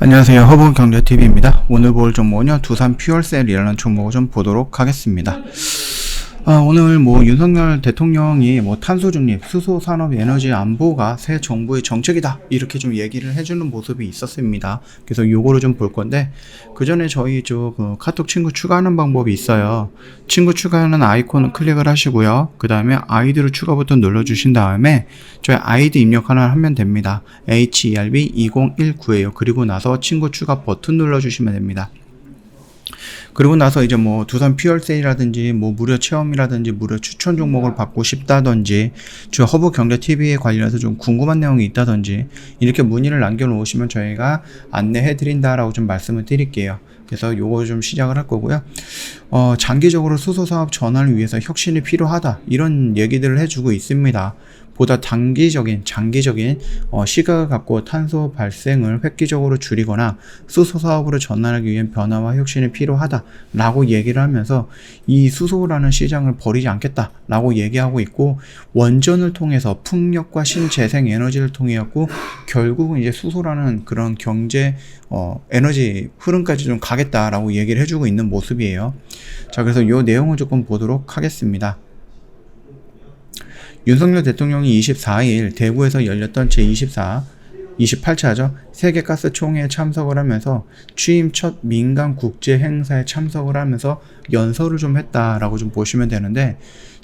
안녕하세요. 허브경제TV입니다. 오늘 볼 종목은요, 두산 퓨얼셀이라는 종목을 좀 보도록 하겠습니다. 오늘 윤석열 대통령이 탄소 중립, 수소 산업 에너지 안보가 새 정부의 정책이다, 이렇게 좀 얘기를 해주는 모습이 있었습니다. 그래서 요거를 좀 볼 건데, 그 전에 저희 카톡 친구 추가하는 방법이 있어요. 친구 추가하는 아이콘을 클릭을 하시고요. 그 다음에 아이디를 추가 버튼 눌러주신 다음에 저희 아이디 입력 하나 하면 됩니다. HERB2019예요. 그리고 나서 친구 추가 버튼 눌러주시면 됩니다. 그리고 나서 이제 두산 퓨얼세일이라든지 무료 체험이라든지 무료 추천 종목을 받고 싶다든지 허브경제TV에 관련해서 좀 궁금한 내용이 있다든지 이렇게 문의를 남겨놓으시면 저희가 안내해드린다라고 좀 말씀을 드릴게요. 그래서 요거 좀 시작을 할 거고요. 장기적으로 수소사업 전환을 위해서 혁신이 필요하다, 이런 얘기들을 해주고 있습니다. 보다 장기적인 시각을 갖고 탄소 발생을 획기적으로 줄이거나 수소 사업으로 전환하기 위한 변화와 혁신이 필요하다라고 얘기를 하면서 이 수소라는 시장을 버리지 않겠다라고 얘기하고 있고, 원전을 통해서 풍력과 신재생 에너지를 통해 갖고 결국은 이제 수소라는 그런 경제 에너지 흐름까지 좀 가겠다라고 얘기를 해주고 있는 모습이에요. 자, 그래서 이 내용을 조금 보도록 하겠습니다. 윤석열 대통령이 24일 대구에서 열렸던 제28차죠. 세계가스총회에 참석을 하면서 취임 첫 민간 국제 행사에 참석을 하면서 연설을 좀 했다라고 좀 보시면 되는데,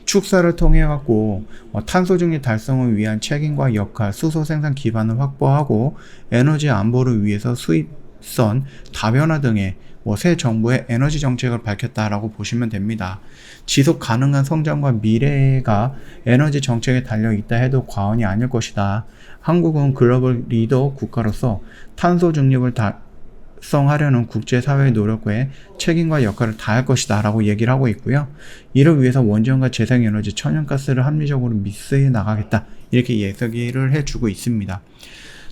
축사를 통해 갖고 탄소 중립 달성을 위한 책임과 역할, 수소 생산 기반을 확보하고 에너지 안보를 위해서 수입선 다변화 등의 새 정부의 에너지 정책을 밝혔다라고 보시면 됩니다. 지속 가능한 성장과 미래가 에너지 정책에 달려 있다 해도 과언이 아닐 것이다. 한국은 글로벌 리더 국가로서 탄소 중립을 달성하려는 국제사회의 노력에 책임과 역할을 다할 것이다 라고 얘기를 하고 있고요. 이를 위해서 원전과 재생에너지, 천연가스를 합리적으로 믹스해 나가겠다, 이렇게 얘기를 해주고 있습니다.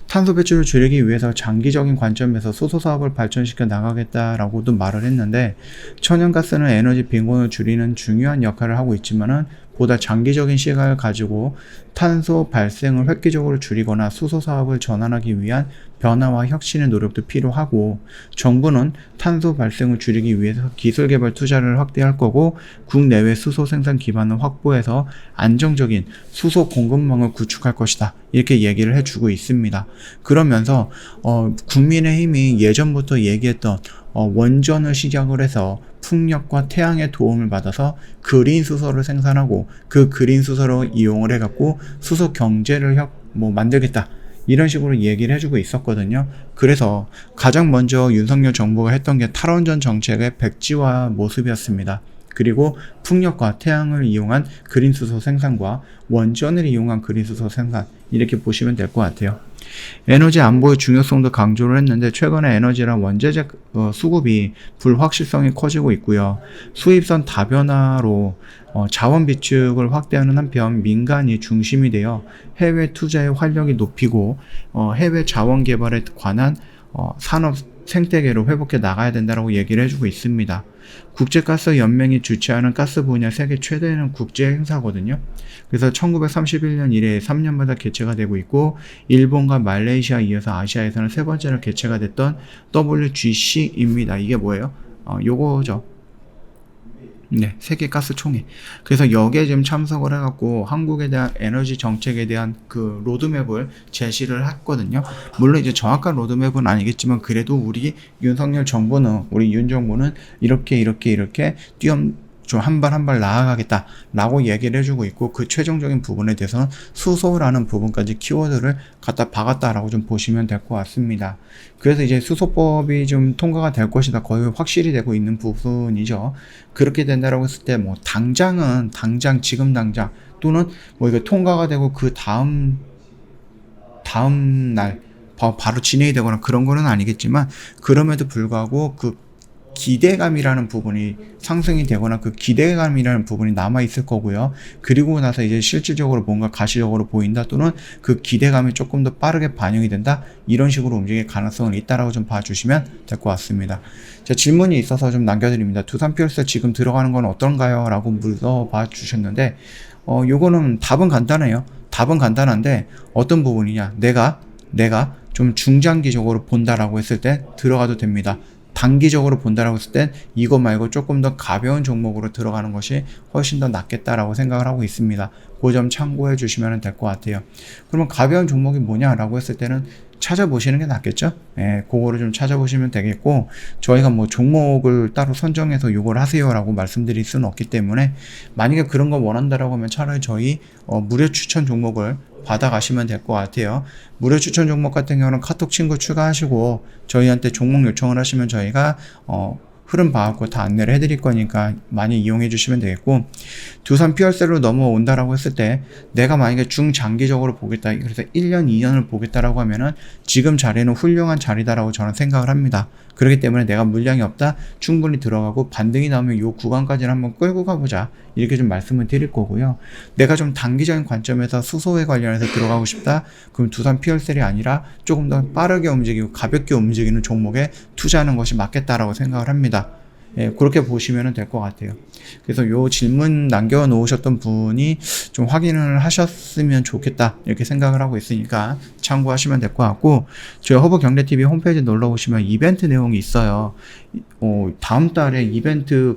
탄소 배출을 줄이기 위해서 장기적인 관점에서 수소 사업을 발전시켜 나가겠다라고도 말을 했는데, 천연가스는 에너지 빈곤을 줄이는 중요한 역할을 하고 있지만은 보다 장기적인 시각을 가지고 탄소 발생을 획기적으로 줄이거나 수소 사업을 전환하기 위한 변화와 혁신의 노력도 필요하고, 정부는 탄소 발생을 줄이기 위해서 기술 개발 투자를 확대할 거고, 국내외 수소 생산 기반을 확보해서 안정적인 수소 공급망을 구축할 것이다, 이렇게 얘기를 해주고 있습니다. 그러면서 국민의힘이 예전부터 얘기했던 원전을 시작을 해서 풍력과 태양의 도움을 받아서 그린 수소를 생산하고 그 그린 수소를 이용을 해갖고 수소 경제를 만들겠다, 이런 식으로 얘기를 해주고 있었거든요. 그래서 가장 먼저 윤석열 정부가 했던 게 탈원전 정책의 백지화 모습이었습니다. 그리고 풍력과 태양을 이용한 그린 수소 생산과 원전을 이용한 그린 수소 생산, 이렇게 보시면 될 것 같아요. 에너지 안보의 중요성도 강조를 했는데, 최근에 에너지랑 원자재 수급이 불확실성이 커지고 있고요. 수입선 다변화로 자원 비축을 확대하는 한편 민간이 중심이 되어 해외 투자의 활력이 높이고 해외 자원 개발에 관한 산업 생태계로 회복해 나가야 된다고 얘기를 해주고 있습니다. 국제가스연맹이 주최하는 가스 분야 세계 최대의 국제 행사거든요. 그래서 1931년 이래 3년마다 개최가 되고 있고, 일본과 말레이시아에 이어서 아시아에서는 세 번째로 개최가 됐던 WGC입니다. 이게 뭐예요? 요거죠. 네, 세계가스총회. 그래서 여기에 지금 참석을 해갖고 한국에 대한 에너지 정책에 대한 그 로드맵을 제시를 했거든요. 물론 이제 정확한 로드맵은 아니겠지만, 그래도 우리 윤석열 정부는, 우리 윤 정부는 이렇게 좀 한 발 한 발 나아가겠다라고 얘기를 해주고 있고, 그 최종적인 부분에 대해서는 수소라는 부분까지 키워드를 갖다 박았다라고 좀 보시면 될 것 같습니다. 그래서 이제 수소법이 좀 통과가 될 것이다, 거의 확실히 되고 있는 부분이죠. 그렇게 된다라고 했을 때 지금 당장 또는 이거 통과가 되고 그 다음 날 바로 진행이 되거나 그런 거는 아니겠지만, 그럼에도 불구하고 그 기대감이라는 부분이 상승이 되거나 그 기대감이라는 부분이 남아있을 거고요. 그리고 나서 이제 실질적으로 뭔가 가시적으로 보인다, 또는 그 기대감이 조금 더 빠르게 반영이 된다, 이런 식으로 움직일 가능성은 있다라고 좀 봐주시면 될 것 같습니다. 자, 질문이 있어서 좀 남겨드립니다. 두산 퓨얼셀 지금 들어가는 건 어떤가요? 라고 물어봐 주셨는데, 요거는 답은 간단해요. 답은 간단한데 어떤 부분이냐, 내가 좀 중장기적으로 본다라고 했을 때 들어가도 됩니다. 단기적으로 본다라고 했을 땐 이거 말고 조금 더 가벼운 종목으로 들어가는 것이 훨씬 더 낫겠다라고 생각을 하고 있습니다. 그 점 참고해 주시면 될 것 같아요. 그러면 가벼운 종목이 뭐냐라고 했을 때는 찾아보시는 게 낫겠죠? 예, 그거를 좀 찾아보시면 되겠고, 저희가 뭐 종목을 따로 선정해서 요걸 하세요라고 말씀드릴 수는 없기 때문에, 만약에 그런 거 원한다라고 하면 차라리 저희 무료 추천 종목을 받아가시면 될 것 같아요. 무료 추천 종목 같은 경우는 카톡 친구 추가하시고 저희한테 종목 요청을 하시면 저희가 흐름 봐갖고 다 안내를 해드릴 거니까 많이 이용해 주시면 되겠고, 두산 피어셀로 넘어온다라고 했을 때 내가 만약에 중장기적으로 보겠다, 그래서 1년 2년을 보겠다라고 하면은 지금 자리는 훌륭한 자리다라고 저는 생각을 합니다. 그렇기 때문에 내가 물량이 없다, 충분히 들어가고 반등이 나오면 요 구간까지는 한번 끌고 가보자, 이렇게 좀 말씀을 드릴 거고요. 내가 좀 단기적인 관점에서 수소에 관련해서 들어가고 싶다, 그럼 두산 피어셀이 아니라 조금 더 빠르게 움직이고 가볍게 움직이는 종목에 투자하는 것이 맞겠다라고 생각을 합니다. 예, 그렇게 보시면 될 것 같아요. 그래서 요 질문 남겨놓으셨던 분이 좀 확인을 하셨으면 좋겠다, 이렇게 생각을 하고 있으니까 참고하시면 될 것 같고, 저희 허브경제TV 홈페이지 놀러 오시면 이벤트 내용이 있어요. 다음 달에 이벤트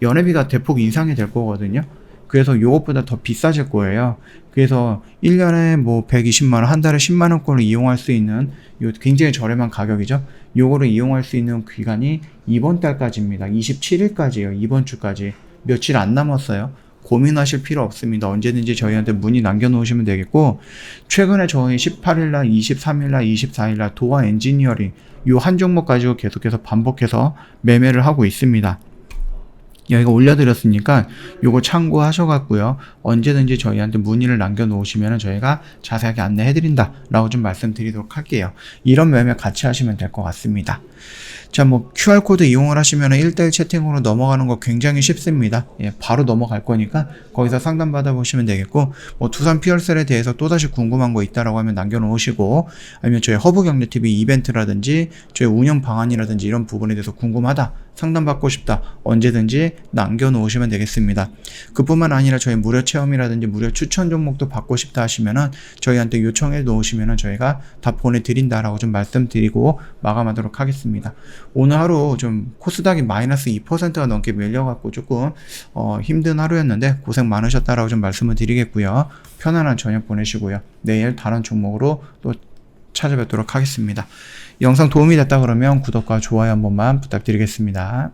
연회비가 대폭 인상이 될 거거든요. 그래서 요것보다 더 비싸질 거예요. 그래서 1년에 뭐 120만원, 한 달에 10만원권을 이용할 수 있는 요 굉장히 저렴한 가격이죠. 요거를 이용할 수 있는 기간이 이번 달까지입니다. 27일까지예요. 이번 주까지. 며칠 안 남았어요. 고민하실 필요 없습니다. 언제든지 저희한테 문의 남겨놓으시면 되겠고, 최근에 저희 18일날, 23일날, 24일날 도화 엔지니어링 요 한 종목 가지고 계속해서 반복해서 매매를 하고 있습니다. 여기가 올려드렸으니까 요거 참고하셔갖고요, 언제든지 저희한테 문의를 남겨놓으시면 저희가 자세하게 안내해드린다 라고 좀 말씀드리도록 할게요. 이런 매매 같이 하시면 될 것 같습니다. 자, 뭐 QR코드 이용을 하시면 1대1 채팅으로 넘어가는 거 굉장히 쉽습니다. 예, 바로 넘어갈 거니까 거기서 상담 받아보시면 되겠고, 뭐 두산 피어셀에 대해서 또다시 궁금한 거 있다라고 하면 남겨놓으시고, 아니면 저희 허브경제TV 이벤트라든지 저희 운영 방안이라든지 이런 부분에 대해서 궁금하다, 상담받고 싶다, 언제든지 남겨놓으시면 되겠습니다. 그뿐만 아니라 저희 무료 체험이라든지 무료 추천 종목도 받고 싶다 하시면은 저희한테 요청해 놓으시면은 저희가 다 보내드린다라고 좀 말씀드리고 마감하도록 하겠습니다. 오늘 하루 좀 코스닥이 마이너스 2%가 넘게 밀려갖고 조금 힘든 하루였는데 고생 많으셨다라고 좀 말씀을 드리겠고요. 편안한 저녁 보내시고요. 내일 다른 종목으로 또 찾아뵙도록 하겠습니다. 영상 도움이 됐다 그러면 구독과 좋아요 한 번만 부탁드리겠습니다.